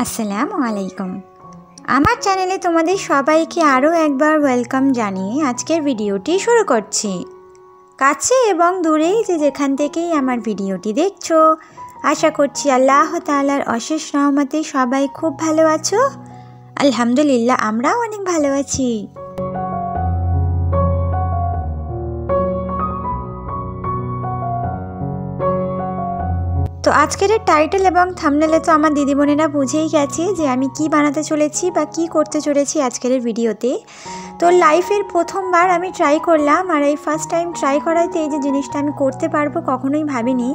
আসসালামু আলাইকুম। আমার চ্যানেলে তোমাদের সবাইকে আরও একবার ওয়েলকাম জানিয়ে আজকের ভিডিওটি শুরু করছি। কাছে এবং দূরেই যেখান থেকেই আমার ভিডিওটি দেখছো, আশা করছি আল্লাহ তাআলার অশেষ রহমতে সবাই খুব ভালো আছো। আলহামদুলিল্লাহ, আমরাও অনেক ভালো আছি। তো আজকের টাইটেল এবং থাম্বনেলে তো আমার দিদিবোনেরা বুঝেই গেছে যে আমি কি বানাতে চলেছি বা কি করতে চলেছি আজকের ভিডিওতে। তো লাইফের প্রথমবার আমি ট্রাই করলাম, আর এই ফার্স্ট টাইম ট্রাই করাইতে এই যে জিনিসটা আমি করতে পারবো কখনোই ভাবিনি।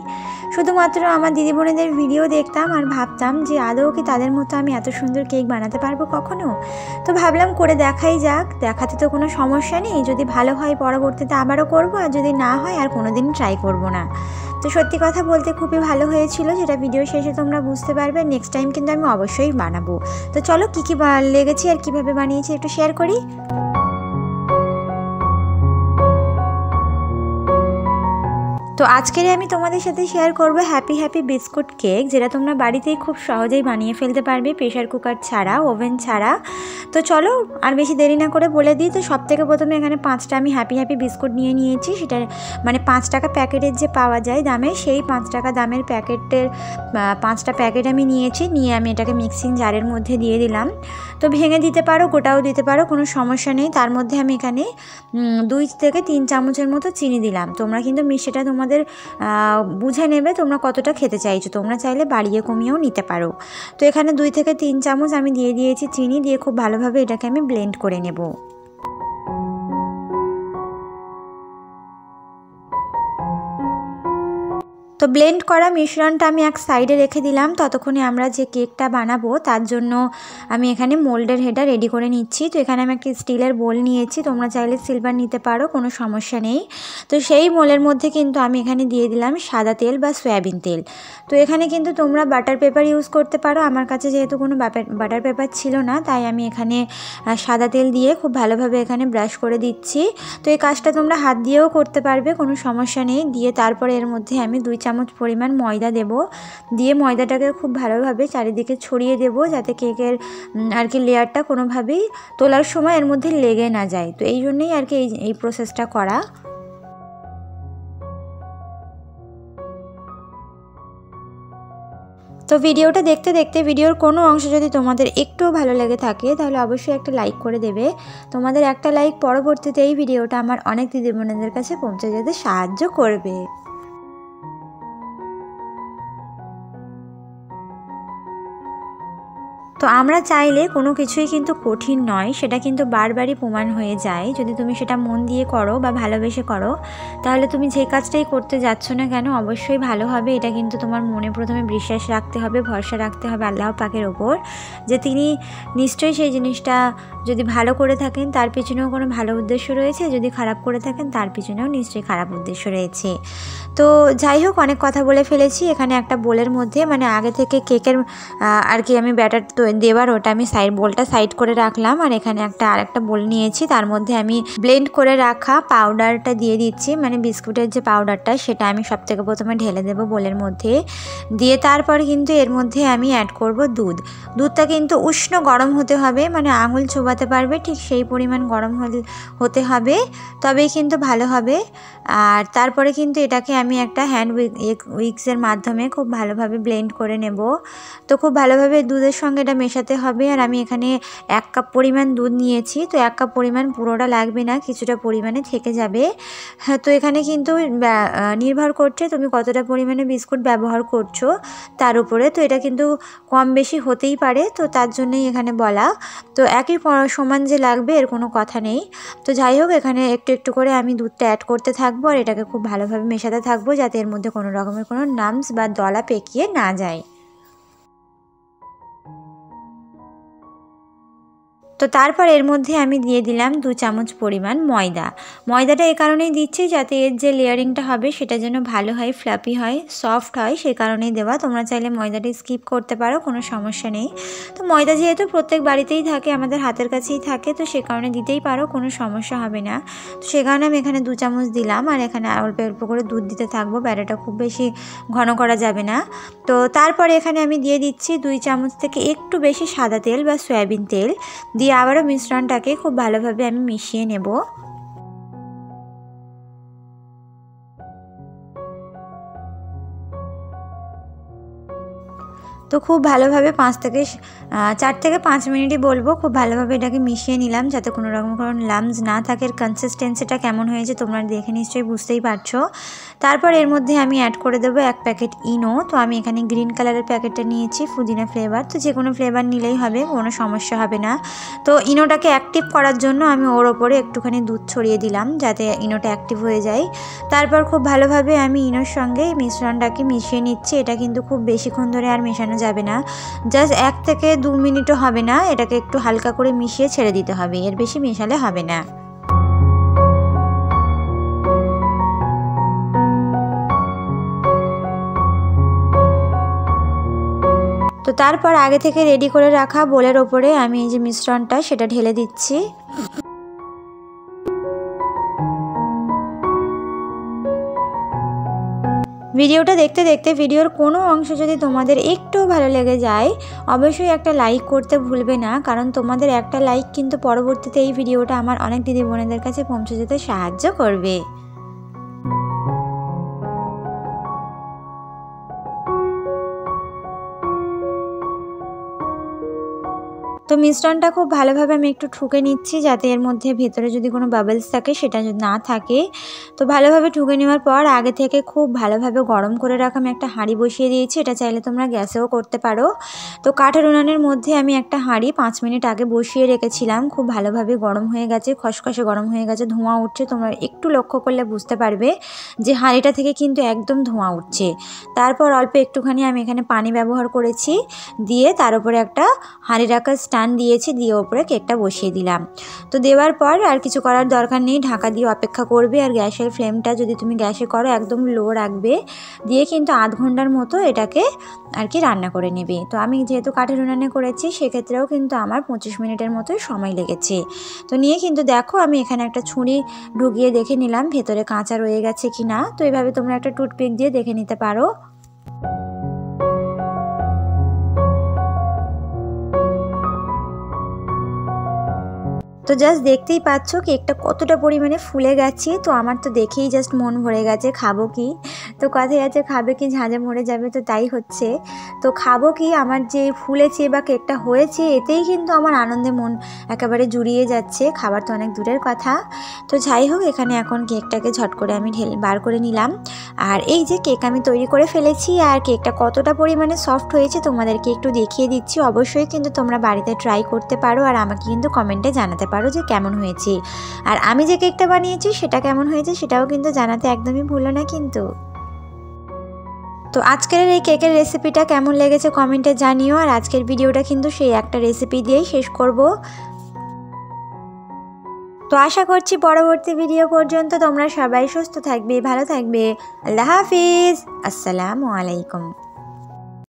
শুধুমাত্র আমার দিদিবোনেদের ভিডিও দেখতাম আর ভাবতাম যে আদৌ কি তাদের মতো আমি এত সুন্দর কেক বানাতে পারবো কখনো। তো ভাবলাম করে দেখাই যাক, দেখাতে তো কোনো সমস্যা নেই। যদি ভালো হয় পরবর্তীতে আবারও করবো, আর যদি না হয় আর কোনো দিন ট্রাই করবো না। তো সত্যি কথা বলতে খুবই ভালো হয়েছিল, যেটা ভিডিও শেষে তোমরা বুঝতে পারবে। নেক্সট টাইম কিন্তু আমি অবশ্যই বানাবো। তো চলো কী কী লেগেছি আর কীভাবে বানিয়েছি একটু শেয়ার করি। তো আজকের আমি তোমাদের সাথে শেয়ার করব হ্যাপি বিস্কুট কেক, যেটা তোমরা বাড়িতেই খুব সহজেই বানিয়ে ফেলতে পারবে, প্রেশার কুকার ছাড়া, ওভেন ছাড়া। তো চলো আর বেশি দেরি না করে বলে দিই। তো সব থেকে প্রথমে এখানে 5টা আমি হ্যাপি বিস্কুট নিয়েছি। সেটা মানে 5 টাকা প্যাকেটের যে পাওয়া যায় দামে, সেই 5 টাকা দামের প্যাকেটের 5টা প্যাকেট আমি নিয়েছি। নিয়ে আমি এটাকে মিক্সিং জারের মধ্যে দিয়ে দিলাম। তো ভেঙে দিতে পারো, গোটাও দিতে পারো, কোনো সমস্যা নেই। তার মধ্যে আমি এখানে 2 থেকে 3 চামচের মতো চিনি দিলাম। তোমরা কিন্তু মিষ্টিটা তোমাদের বুঝে নেবে তোমরা কতটা খেতে চাইছো। তোমরা চাইলে বাড়িয়ে কমিয়েও নিতে পারো। তো এখানে 2 থেকে 3 চামচ আমি দিয়ে দিয়েছি চিনি। দিয়ে খুব ভালোভাবে এটাকে আমি ব্লেন্ড করে নেব। তো ব্লেন্ড করা মিশ্রণটা আমি এক সাইডে রেখে দিলাম। ততক্ষণে আমরা যে কেকটা বানাবো তার জন্য আমি এখানে মোল্ডের হেডটা রেডি করে নিচ্ছি। তো এখানে আমি একটা স্টিলের বোল নিয়েছি, তোমরা চাইলে সিলভার নিতে পারো, কোনো সমস্যা নেই। তো সেই মোলের মধ্যে কিন্তু আমি এখানে দিয়ে দিলাম সাদা তেল বা সয়াবিন তেল। তো এখানে কিন্তু তোমরা বাটার পেপার ইউজ করতে পারো। আমার কাছে যেহেতু কোনো বাটার পেপার ছিল না, তাই আমি এখানে সাদা তেল দিয়ে খুব ভালোভাবে এখানে ব্রাশ করে দিচ্ছি। তো এই কাজটা তোমরা হাত দিয়েও করতে পারবে, কোনো সমস্যা নেই। দিয়ে তারপরে এর মধ্যে আমি 2 চামচ পরিমাণ ময়দা দেব। দিয়ে ময়দাটাকে খুব ভালোভাবে চারিদিকে ছড়িয়ে দেব, যাতে কেকের আর কি লেয়ারটা কোনোভাবেই তোলার সময় এর মধ্যে লেগে না যায়। তো এই জন্যই আর কি এই প্রসেসটা করা। তো ভিডিওটা দেখতে দেখতে ভিডিওর কোনো অংশ যদি তোমাদের একটুও ভালো লেগে থাকে, তাহলে অবশ্যই একটা লাইক করে দেবে। তোমাদের একটা লাইক পরবর্তীতে এই ভিডিওটা আমার অনেক দিদিবোনেদের কাছে পৌঁছে যেতে সাহায্য করবে। তো আমরা চাইলে কোনো কিছুই কিন্তু কঠিন নয়, সেটা কিন্তু বারবারই প্রমাণ হয়ে যায়। যদি তুমি সেটা মন দিয়ে করো বা ভালোবেসে করো, তাহলে তুমি যে কাজটাই করতে যাচ্ছ না কেন অবশ্যই ভালো হবে। এটা কিন্তু তোমার মনে প্রথমে বিশ্বাস রাখতে হবে, ভরসা রাখতে হবে আল্লাহ পাকের ওপর, যে তিনি নিশ্চয়ই সেই জিনিসটা যদি ভালো করে থাকেন তার পিছনেও কোনো ভালো উদ্দেশ্য রয়েছে, যদি খারাপ করে থাকেন তার পিছনেও নিশ্চয়ই খারাপ উদ্দেশ্য রয়েছে। তো যাই হোক, অনেক কথা বলে ফেলেছি। এখানে একটা বোলের মধ্যে মানে আগে থেকে কেকের আর কি আমি ব্যাটার দেবার ওটা আমি বোলটা সাইড করে রাখলাম। আর এখানে আরেকটা বোল নিয়েছি, তার মধ্যে আমি ব্লেন্ড করে রাখা পাউডারটা দিয়ে দিচ্ছি, মানে বিস্কুটের যে পাউডারটা সেটা আমি সব থেকে প্রথমে ঢেলে দেবো বোলের মধ্যে। দিয়ে তারপর কিন্তু এর মধ্যে আমি অ্যাড করব দুধটা কিন্তু উষ্ণ গরম হতে হবে, মানে আঙুল চোবাতে পারবে ঠিক সেই পরিমাণ গরম হতে হবে, তবেই কিন্তু ভালো হবে। আর তারপরে কিন্তু এটাকে আমি একটা হ্যান্ড উইক্সের মাধ্যমে খুব ভালোভাবে ব্লেন্ড করে নেব। তো খুব ভালোভাবে দুধের সঙ্গে এটা মেশাতে হবে। আর আমি এখানে 1 কাপ পরিমাণ দুধ নিয়েছি। তো 1 কাপ পরিমাণ পুরোটা লাগবে না, কিছুটা পরিমাণে থেকে যাবে। হ্যাঁ, তো এখানে কিন্তু নির্ভর করছে তুমি কতটা পরিমাণে বিস্কুট ব্যবহার করছো তার উপরে। তো এটা কিন্তু কম বেশি হতেই পারে, তো তার জন্যই এখানে বলা। তো একই সমান যে লাগবে এর কোনো কথা নেই। তো যাই হোক, এখানে একটু একটু করে আমি দুধটা অ্যাড করতে থাকবো, আর এটাকে খুব ভালোভাবে মেশাতে থাকবো, যাতে এর মধ্যে কোনো রকমের কোনো নামস বা দলা পেকিয়ে না যায়। তো তারপর এর মধ্যে আমি দিয়ে দিলাম 2 চামচ পরিমাণ ময়দা। ময়দাটা এই কারণেই দিচ্ছি যাতে এর যে লেয়ারিংটা হবে সেটা যেন ভালো হয়, ফ্লাফি হয়, সফট হয়, সেই কারণেই দেওয়া। তোমরা চাইলে ময়দাটা স্কিপ করতে পারো, কোনো সমস্যা নেই। তো ময়দা যেহেতু প্রত্যেক বাড়িতেই থাকে, আমাদের হাতের কাছেই থাকে, তো সে কারণে দিতেই পারো, কোনো সমস্যা হবে না। তো সে কারণে আমি এখানে 2 চামচ দিলাম আর এখানে অল্প অল্প করে দুধ দিতে থাকবো, ব্যাটারটা খুব বেশি ঘন করা যাবে না। তো তারপরে এখানে আমি দিয়ে দিচ্ছি 2 চামচ থেকে একটু বেশি সাদা তেল বা সয়াবিন তেল দিয়ে আবারও মিশ্রণটাকে খুব ভালোভাবে আমি মিশিয়ে নেব। তো খুব ভালোভাবে 4 থেকে 5 মিনিটই বলবো, খুব ভালোভাবে এটাকে মিশিয়ে নিলাম যাতে কোনো রকম লাম্পস না থাকে। কনসিস্টেন্সিটা কেমন হয়েছে তোমরা দেখে নিশ্চয়ই বুঝতেই পারছো। তারপর এর মধ্যে আমি অ্যাড করে দেবো 1 প্যাকেট ইনো। তো আমি এখানে গ্রিন কালারের প্যাকেটটা নিয়েছি, পুদিনা ফ্লেভার। তো যে কোনো ফ্লেভার নিলেই হবে, কোনো সমস্যা হবে না। তো ইনোটাকে অ্যাক্টিভ করার জন্য আমি ওর ওপরে একটুখানি দুধ ছড়িয়ে দিলাম যাতে ইনোটা অ্যাক্টিভ হয়ে যায়। তারপর খুব ভালোভাবে আমি ইনোর সঙ্গে মিশ্রণটাকে মিশিয়ে নিচ্ছি। এটা কিন্তু খুব বেশিক্ষণ ধরে আর মেশানো যাবে না, জাস্ট 1 থেকে 2 মিনিটও হবে না। এটাকে একটু হালকা করে মিশিয়ে ছেড়ে দিতে হবে, এর বেশি মেশালে হবে না। তো তারপর আগে থেকে রেডি করে রাখা বোলের ওপরে আমি এই যে মিশ্রণটা সেটা ঢেলে দিচ্ছি। ভিডিওটা দেখতে দেখতে ভিডিওর কোনো অংশ যদি তোমাদের একটু ভালো লেগে যায় অবশ্যই একটা লাইক করতে ভুলবে না, কারণ তোমাদের একটা লাইক কিন্তু পরবর্তীতে এই ভিডিওটা আমার অনেক দিদি বোনেদের কাছে পৌঁছে যেতে সাহায্য করবে। তো মিশ্রণটা খুব ভালোভাবে আমি একটু ঠুকে নিচ্ছি যাতে এর মধ্যে ভেতরে যদি কোনো বাবলস থাকে সেটা যদি না থাকে। তো ভালোভাবে ঠুকে নেওয়ার পর আগে থেকে খুব ভালোভাবে গরম করে রাখা আমি একটা হাঁড়ি বসিয়ে দিয়েছি। এটা চাইলে তোমরা গ্যাসেও করতে পারো। তো কাঠের উনানের মধ্যে আমি একটা হাঁড়ি 5 মিনিট আগে বসিয়ে রেখেছিলাম। খুব ভালোভাবে গরম হয়ে গেছে, খসখসে গরম হয়ে গেছে, ধোঁয়া উঠছে। তোমরা একটু লক্ষ্য করলে বুঝতে পারবে যে হাঁড়িটা থেকে কিন্তু একদম ধোঁয়া উঠছে। তারপর অল্প একটুখানি আমি এখানে পানি ব্যবহার করেছি, দিয়ে তার উপরে একটা হাঁড়ি রাখার স্ট্যান্ড দিয়েছি, দিয়ে ওপরে কেকটা বসিয়ে দিলাম। তো দেওয়ার পর আর কিছু করার দরকার নেই, ঢাকা দিয়ে অপেক্ষা করবে। আর গ্যাসের ফ্লেমটা যদি তুমি গ্যাসে করো একদম লো রাখবে, দিয়ে কিন্তু আধ ঘন্টার মতো এটাকে আর কি রান্না করে নেবে। তো আমি যেহেতু কাঠের উনানে করেছি সেক্ষেত্রেও কিন্তু আমার 25 মিনিটের মতোই সময় লেগেছে। তো নিয়ে কিন্তু দেখো আমি এখানে একটা ছুরি ঢুকিয়ে দেখে নিলাম ভেতরে কাঁচা রয়ে গেছে কি না। তো এইভাবে তোমরা একটা টুথপিক দিয়ে দেখে নিতে পারো। তো জাস্ট দেখতেই পাচ্ছ কেকটা কতটা পরিমাণে ফুলে গেছে। তো আমার তো দেখেই জাস্ট মন ভরে গেছে, খাবো কি। তো কথাই আছে খাবে কি ঝাঁঝে মরে যাবে, তো তাই হচ্ছে। তো খাবো কি, আমার যে ফুলেছে বা কেকটা হয়েছে এতেই কিন্তু আমার আনন্দে মন একেবারে জুড়িয়ে যাচ্ছে, খাবার তো অনেক দূরের কথা। তো যাই হোক এখানে এখন কেকটাকে ঝট করে আমি বার করে নিলাম। আর এই যে কেক আমি তৈরি করে ফেলেছি, আর কেকটা কতটা পরিমাণে সফট হয়েছে তোমাদেরকে একটু দেখিয়ে দিচ্ছি। অবশ্যই কিন্তু তোমরা বাড়িতে ট্রাই করতে পারো আর আমাকে কিন্তু কমেন্টে জানাতে পারো যে কেমন হয়েছে। আর আমি যে কেকটা বানিয়েছি সেটা কেমন হয়েছে সেটাও কিন্তু জানাতে একদমই ভুলো না কিন্তু। তো আজকের এই কেকের রেসিপিটা কেমন লেগেছে কমেন্টে জানিও। আর আজকের ভিডিওটা কিন্তু সেই একটা রেসিপি দিয়েই শেষ করব। তো আশা করছি পরবর্তী ভিডিও পর্যন্ত তোমরা সবাই সুস্থ থাকবে, ভালো থাকবে। আল্লাহ হাফিজ, আসসালামু আলাইকুম।